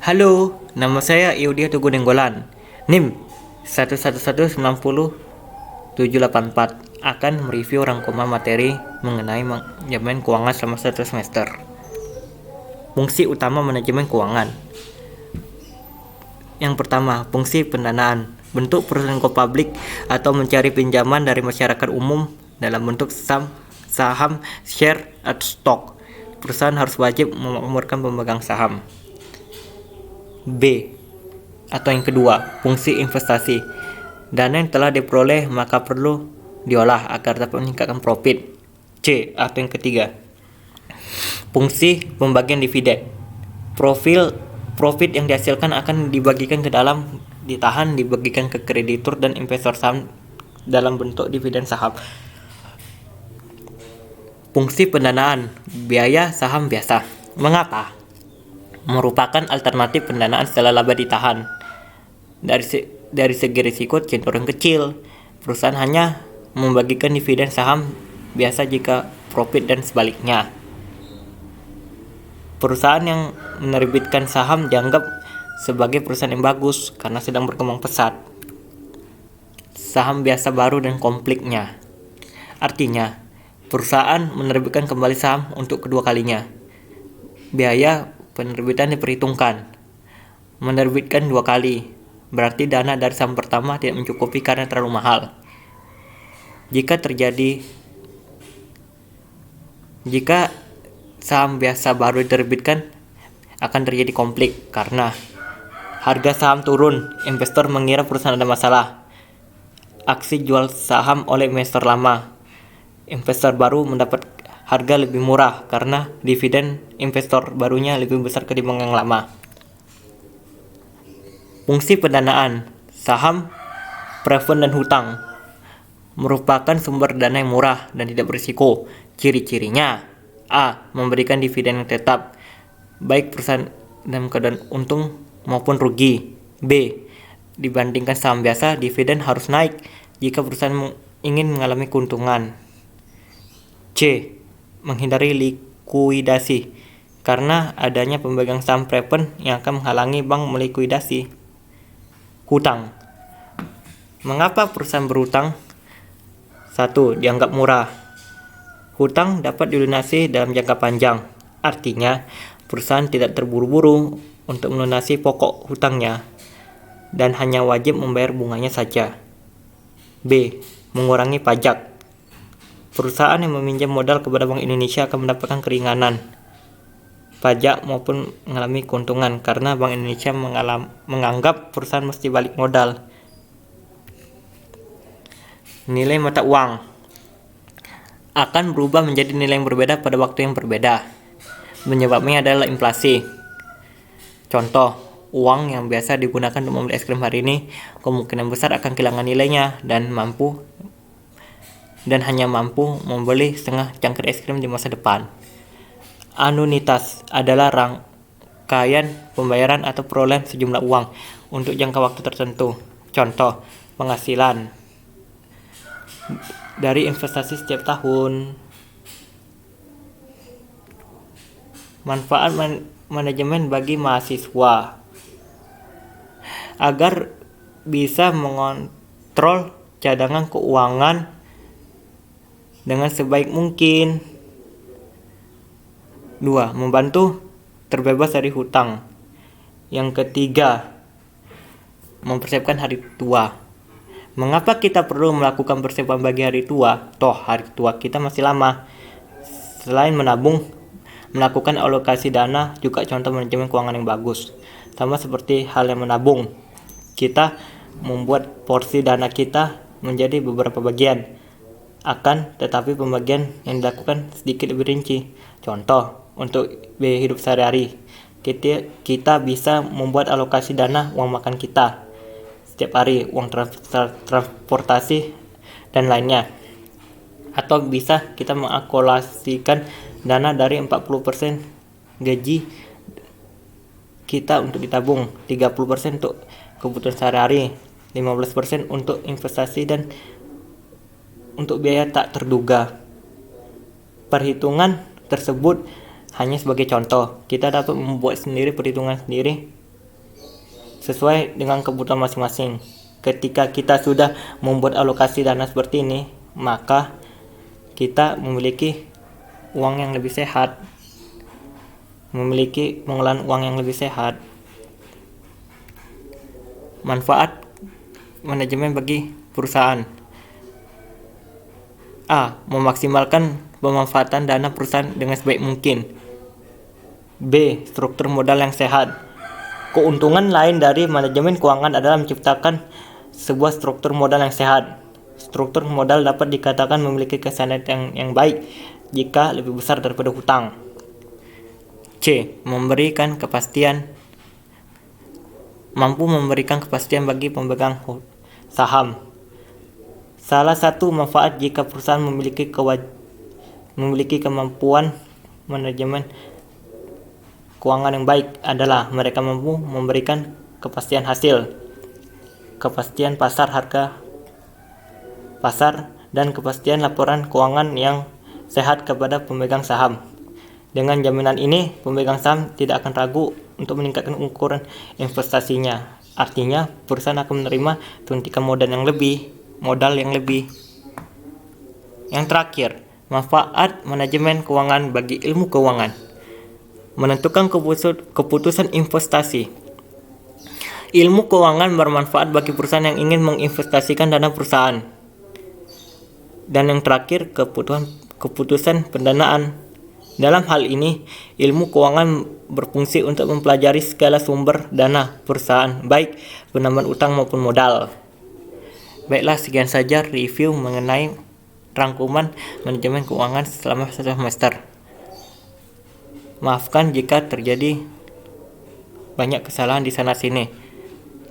Halo, nama saya Eudia Tugu Nenggolan. NIM 11190 784 akan mereview rangkuman materi mengenai manajemen keuangan selama 1 semester. Fungsi utama manajemen keuangan. Yang pertama, fungsi pendanaan. Bentuk perusahaan publik atau mencari pinjaman dari masyarakat umum dalam bentuk saham, share, atau stok. Perusahaan harus wajib memakmurkan pemegang saham. B. Atau yang kedua, fungsi investasi. Dana yang telah diperoleh maka perlu diolah agar dapat meningkatkan profit. C. Atau yang ketiga, fungsi pembagian dividen. Profit yang dihasilkan akan dibagikan ke dalam, ditahan, dibagikan ke kreditur dan investor saham dalam bentuk dividen saham. Fungsi pendanaan, biaya saham biasa. Mengapa? Merupakan alternatif pendanaan setelah laba ditahan. Dari segi risiko cenderung kecil. Perusahaan hanya membagikan dividen saham biasa jika profit dan sebaliknya. Perusahaan yang menerbitkan saham dianggap sebagai perusahaan yang bagus karena sedang berkembang pesat. Saham biasa baru dan konfliknya. Artinya, perusahaan menerbitkan kembali saham untuk kedua kalinya. Biaya penerbitan diperhitungkan. Menerbitkan 2 kali, berarti dana dari saham pertama tidak mencukupi karena terlalu mahal. Jika saham biasa baru diterbitkan, akan terjadi konflik karena harga saham turun, investor mengira perusahaan ada masalah. Aksi jual saham oleh investor lama. Investor baru mendapat harga lebih murah karena dividen investor barunya lebih besar ketimbang yang lama. Fungsi pendanaan, saham, preferred dan hutang merupakan sumber dana yang murah dan tidak berisiko. Ciri-cirinya: A. Memberikan dividen yang tetap, baik perusahaan dalam keadaan untung maupun rugi. B. Dibandingkan saham biasa, dividen harus naik jika perusahaan ingin mengalami keuntungan. C. Menghindari likuidasi karena adanya pemegang saham preferred yang akan menghalangi bank melikuidasi. Hutang. Mengapa perusahaan berhutang? 1. Dianggap murah. Hutang dapat dilunasi dalam jangka panjang. Artinya, perusahaan tidak terburu-buru untuk melunasi pokok hutangnya dan hanya wajib membayar bunganya saja. B. Mengurangi pajak. Perusahaan yang meminjam modal kepada Bank Indonesia akan mendapatkan keringanan pajak maupun mengalami keuntungan karena Bank Indonesia menganggap perusahaan mesti balik modal. Nilai mata uang akan berubah menjadi nilai yang berbeda pada waktu yang berbeda. Penyebabnya adalah inflasi. Contoh, uang yang biasa digunakan untuk membeli es krim hari ini kemungkinan besar akan kehilangan nilainya dan hanya mampu membeli setengah cangkir es krim di masa depan. Anuitas adalah rangkaian pembayaran atau perolehan sejumlah uang untuk jangka waktu tertentu. Contoh, penghasilan dari investasi setiap tahun. Manfaat manajemen bagi mahasiswa agar bisa mengontrol cadangan keuangan dengan sebaik mungkin. 2. Membantu terbebas dari hutang. Yang ketiga, mempersiapkan hari tua. Mengapa kita perlu melakukan persiapan bagi hari tua? Toh hari tua kita masih lama. Selain menabung, melakukan alokasi dana juga contoh manajemen keuangan yang bagus. Sama seperti hal yang menabung, kita membuat porsi dana kita menjadi beberapa bagian. Tetapi pembagian yang dilakukan sedikit lebih rinci. Contoh, untuk biaya hidup sehari-hari, kita bisa membuat alokasi dana uang makan kita setiap hari, uang transportasi, dan lainnya. Atau bisa kita mengakumulasikan dana dari 40% gaji kita untuk ditabung, 30% untuk kebutuhan sehari-hari, 15% untuk investasi, dan untuk biaya tak terduga. Perhitungan tersebut hanya sebagai contoh. Kita dapat membuat sendiri perhitungan sendiri sesuai dengan kebutuhan masing-masing. Ketika kita sudah membuat alokasi dana seperti ini, maka kita memiliki uang yang lebih sehat, memiliki pengelolaan uang yang lebih sehat. Manfaat manajemen bagi perusahaan. A. Memaksimalkan pemanfaatan dana perusahaan dengan sebaik mungkin. B. Struktur modal yang sehat. Keuntungan lain dari manajemen keuangan adalah menciptakan sebuah struktur modal yang sehat. Struktur modal dapat dikatakan memiliki kesehatan yang baik jika lebih besar daripada hutang. C. Mampu memberikan kepastian bagi pemegang saham. Salah satu manfaat jika perusahaan memiliki kemampuan manajemen keuangan yang baik adalah mereka mampu memberikan kepastian hasil, kepastian harga pasar, dan kepastian laporan keuangan yang sehat kepada pemegang saham. Dengan jaminan ini, pemegang saham tidak akan ragu untuk meningkatkan ukuran investasinya. Artinya, perusahaan akan menerima suntikan modal yang lebih. Yang terakhir, manfaat manajemen keuangan bagi ilmu keuangan. Menentukan keputusan investasi. Ilmu keuangan bermanfaat bagi perusahaan yang ingin menginvestasikan dana perusahaan. Dan yang terakhir, keputusan pendanaan. Dalam hal ini, ilmu keuangan berfungsi untuk mempelajari segala sumber dana perusahaan, baik penambahan utang maupun modal. Baiklah, sekian saja review mengenai rangkuman manajemen keuangan selama 1 semester. Maafkan jika terjadi banyak kesalahan di sana sini.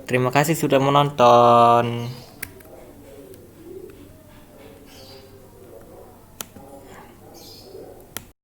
Terima kasih sudah menonton.